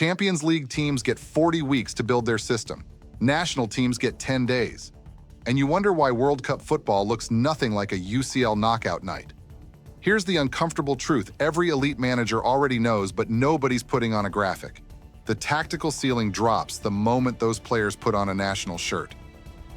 Champions League teams get 40 weeks to build their system. National teams get 10 days. And you wonder why World Cup football looks nothing like a UCL knockout night. Here's the uncomfortable truth every elite manager already knows, but nobody's putting on a graphic. The tactical ceiling drops the moment those players put on a national shirt.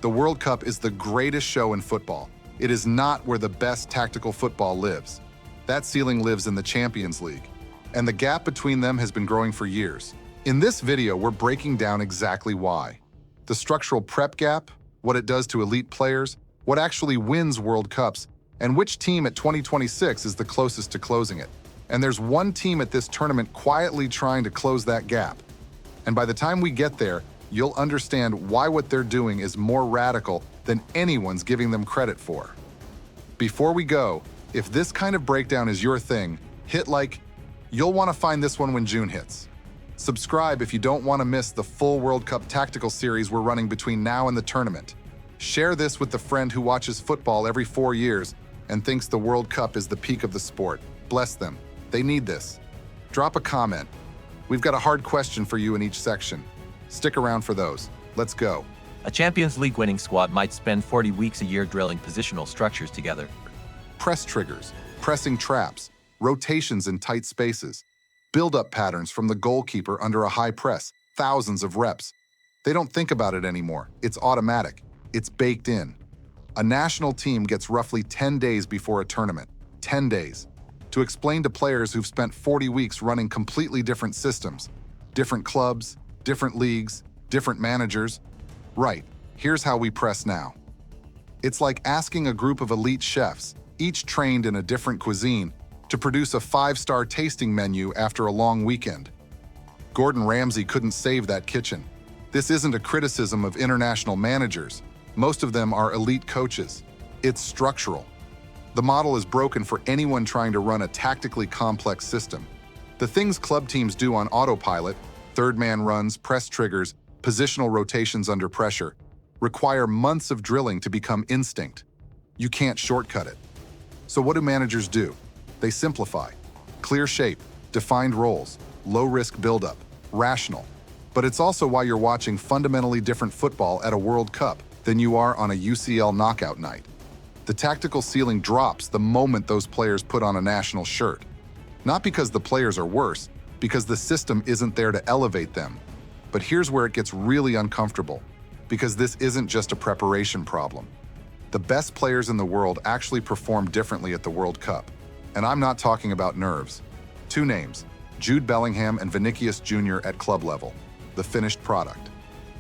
The World Cup is the greatest show in football. It is not where the best tactical football lives. That ceiling lives in the Champions League. And the gap between them has been growing for years. In this video, we're breaking down exactly why. The structural prep gap, what it does to elite players, what actually wins World Cups, and which team at 2026 is the closest to closing it. And there's one team at this tournament quietly trying to close that gap. And by the time we get there, you'll understand why what they're doing is more radical than anyone's giving them credit for. Before we go, if this kind of breakdown is your thing, hit like. You'll want to find this one when June hits. Subscribe if you don't want to miss the full World Cup tactical series we're running between now and the tournament. Share this with the friend who watches football every 4 years and thinks the World Cup is the peak of the sport. Bless them. They need this. Drop a comment. We've got a hard question for you in each section. Stick around for those. Let's go. A Champions League winning squad might spend 40 weeks a year drilling positional structures together. Press triggers, pressing traps, rotations in tight spaces, build-up patterns from the goalkeeper under a high press, thousands of reps. They don't think about it anymore. It's automatic. It's baked in. A national team gets roughly 10 days before a tournament. 10 days. To explain to players who've spent 40 weeks running completely different systems, different clubs, different leagues, different managers. Right, here's how we press now. It's like asking a group of elite chefs, each trained in a different cuisine, to produce a 5-star tasting menu after a long weekend. Gordon Ramsay couldn't save that kitchen. This isn't a criticism of international managers. Most of them are elite coaches. It's structural. The model is broken for anyone trying to run a tactically complex system. The things club teams do on autopilot, third-man runs, press triggers, positional rotations under pressure, require months of drilling to become instinct. You can't shortcut it. So what do managers do? They simplify. Clear shape, defined roles, low-risk buildup, rational. But it's also why you're watching fundamentally different football at a World Cup than you are on a UCL knockout night. The tactical ceiling drops the moment those players put on a national shirt. Not because the players are worse, because the system isn't there to elevate them. But here's where it gets really uncomfortable, because this isn't just a preparation problem. The best players in the world actually perform differently at the World Cup. And I'm not talking about nerves. 2 names, Jude Bellingham and Vinicius Jr. at club level, the finished product.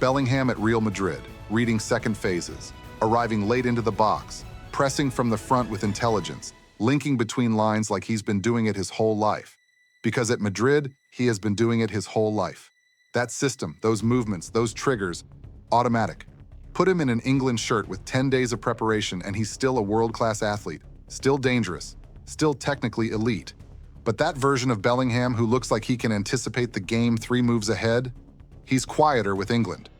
Bellingham at Real Madrid, reading second phases, arriving late into the box, pressing from the front with intelligence, linking between lines like he's been doing it his whole life. Because at Madrid, he has been doing it his whole life. That system, those movements, those triggers, automatic. Put him in an England shirt with 10 days of preparation and he's still a world-class athlete, still dangerous, still technically elite. But that version of Bellingham who looks like he can anticipate the game 3 moves ahead, he's quieter with England.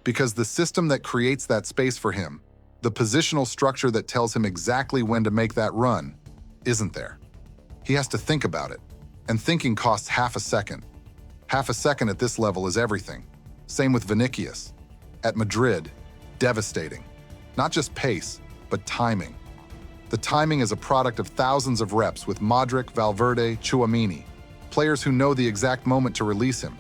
Because the system that creates that space for him, the positional structure that tells him exactly when to make that run, isn't there. He has to think about it. And thinking costs half a second. Half a second at this level is everything. Same with Vinicius. At Madrid, devastating. Not just pace, but timing. The timing is a product of thousands of reps with Modric, Valverde, Tchouaméni, players who know the exact moment to release him.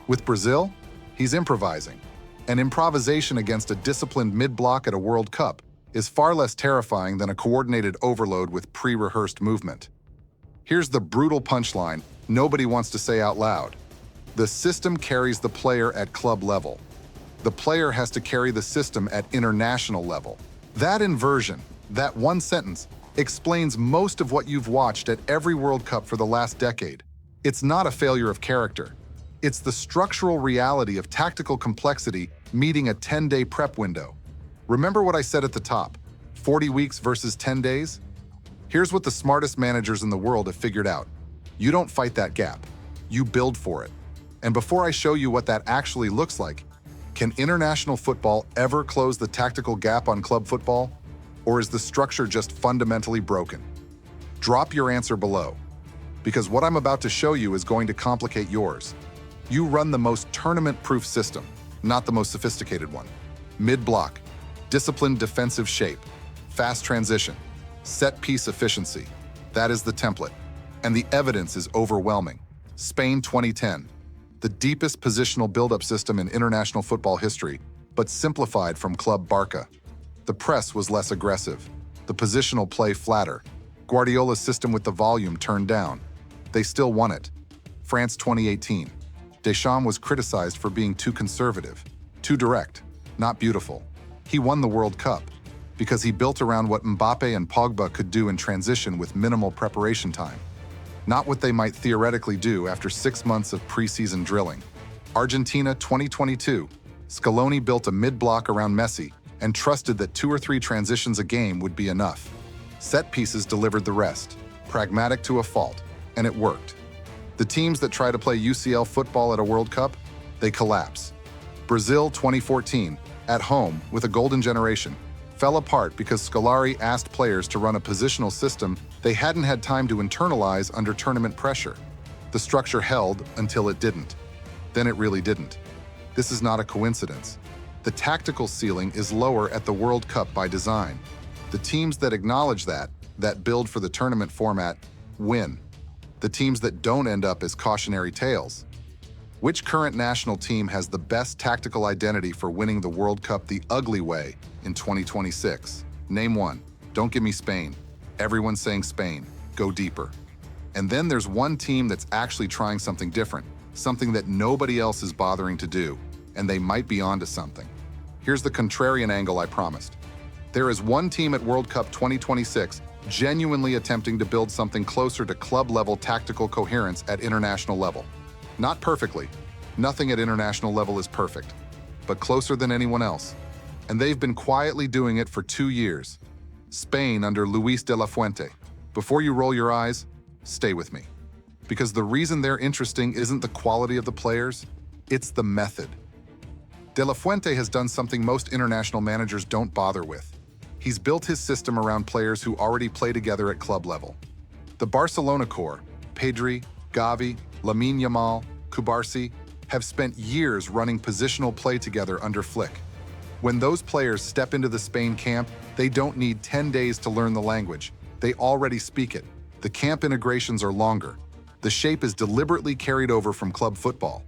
With Brazil, he's improvising. And improvisation against a disciplined mid-block at a World Cup is far less terrifying than a coordinated overload with pre-rehearsed movement. Here's the brutal punchline nobody wants to say out loud. The system carries the player at club level. The player has to carry the system at international level. That inversion, that one sentence, explains most of what you've watched at every World Cup for the last decade. It's not a failure of character. It's the structural reality of tactical complexity meeting a 10-day prep window. Remember what I said at the top, 40 weeks versus 10 days? Here's what the smartest managers in the world have figured out. You don't fight that gap. You build for it. And before I show you what that actually looks like, can international football ever close the tactical gap on club football? Or is the structure just fundamentally broken? Drop your answer below, because what I'm about to show you is going to complicate yours. You run the most tournament-proof system, not the most sophisticated one. Mid-block, disciplined defensive shape, fast transition, set-piece efficiency. That is the template. And the evidence is overwhelming. Spain 2010, the deepest positional build-up system in international football history, but simplified from Club Barca. The press was less aggressive, the positional play flatter. Guardiola's system with the volume turned down. They still won it. France 2018. Deschamps was criticized for being too conservative, too direct, not beautiful. He won the World Cup because he built around what Mbappe and Pogba could do in transition with minimal preparation time, not what they might theoretically do after 6 months of preseason drilling. Argentina 2022. Scaloni built a mid-block around Messi and trusted that 2 or 3 transitions a game would be enough. Set pieces delivered the rest, pragmatic to a fault, and it worked. The teams that try to play UCL football at a World Cup, they collapse. Brazil 2014, at home with a golden generation, fell apart because Scolari asked players to run a positional system they hadn't had time to internalize under tournament pressure. The structure held until it didn't. Then it really didn't. This is not a coincidence. The tactical ceiling is lower at the World Cup by design. The teams that acknowledge that build for the tournament format, win. The teams that don't end up as cautionary tales. Which current national team has the best tactical identity for winning the World Cup the ugly way in 2026? Name one. Don't give me Spain. Everyone's saying Spain. Go deeper. And then there's one team that's actually trying something different, something that nobody else is bothering to do, and they might be onto something. Here's the contrarian angle I promised. There is one team at World Cup 2026 genuinely attempting to build something closer to club-level tactical coherence at international level. Not perfectly. Nothing at international level is perfect, but closer than anyone else. And they've been quietly doing it for 2 years. Spain under Luis de la Fuente. Before you roll your eyes, stay with me. Because the reason they're interesting isn't the quality of the players, it's the method. De la Fuente has done something most international managers don't bother with. He's built his system around players who already play together at club level. The Barcelona core, Pedri, Gavi, Lamine Yamal, Cubarsí, have spent years running positional play together under Flick. When those players step into the Spain camp, they don't need 10 days to learn the language. They already speak it. The camp integrations are longer. The shape is deliberately carried over from club football.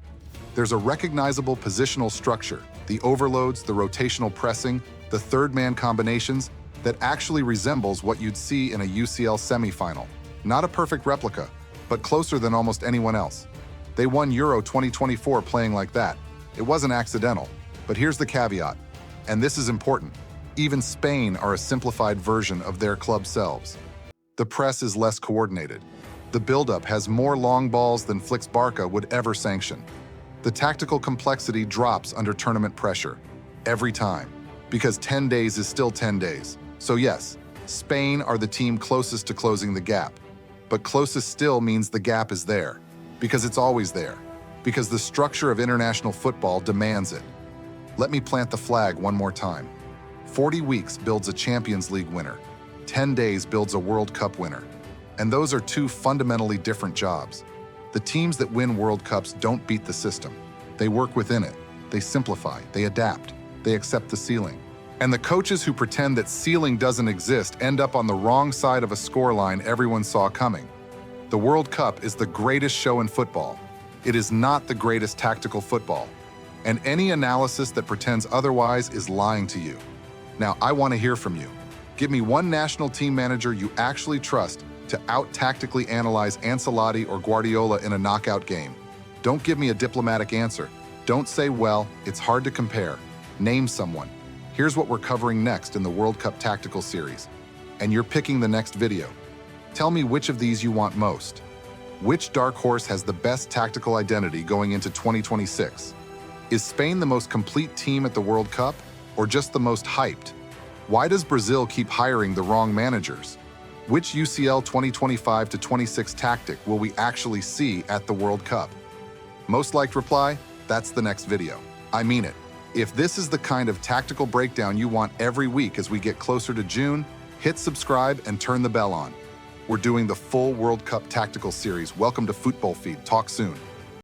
There's a recognizable positional structure, the overloads, the rotational pressing, the third-man combinations that actually resembles what you'd see in a UCL semifinal. Not a perfect replica, but closer than almost anyone else. They won Euro 2024 playing like that. It wasn't accidental, but here's the caveat, and this is important. Even Spain are a simplified version of their club selves. The press is less coordinated. The build-up has more long balls than Flick's Barca would ever sanction. The tactical complexity drops under tournament pressure, every time, because 10 days is still 10 days. So yes, Spain are the team closest to closing the gap. But closest still means the gap is there, because it's always there, because the structure of international football demands it. Let me plant the flag one more time. 40 weeks builds a Champions League winner. 10 days builds a World Cup winner. And those are 2 fundamentally different jobs. The teams that win World Cups don't beat the system. They work within it. They simplify, they adapt, they accept the ceiling. And the coaches who pretend that ceiling doesn't exist end up on the wrong side of a scoreline everyone saw coming. The World Cup is the greatest show in football. It is not the greatest tactical football. And any analysis that pretends otherwise is lying to you. Now, I want to hear from you. Give me one national team manager you actually trust to out-tactically analyze Ancelotti or Guardiola in a knockout game. Don't give me a diplomatic answer. Don't say, well, it's hard to compare. Name someone. Here's what we're covering next in the World Cup Tactical Series. And you're picking the next video. Tell me which of these you want most. Which dark horse has the best tactical identity going into 2026? Is Spain the most complete team at the World Cup, or just the most hyped? Why does Brazil keep hiring the wrong managers? Which UCL 2025-26 tactic will we actually see at the World Cup? Most liked reply, that's the next video. I mean it. If this is the kind of tactical breakdown you want every week as we get closer to June, hit subscribe and turn the bell on. We're doing the full World Cup Tactical Series. Welcome to Football Feed. Talk soon.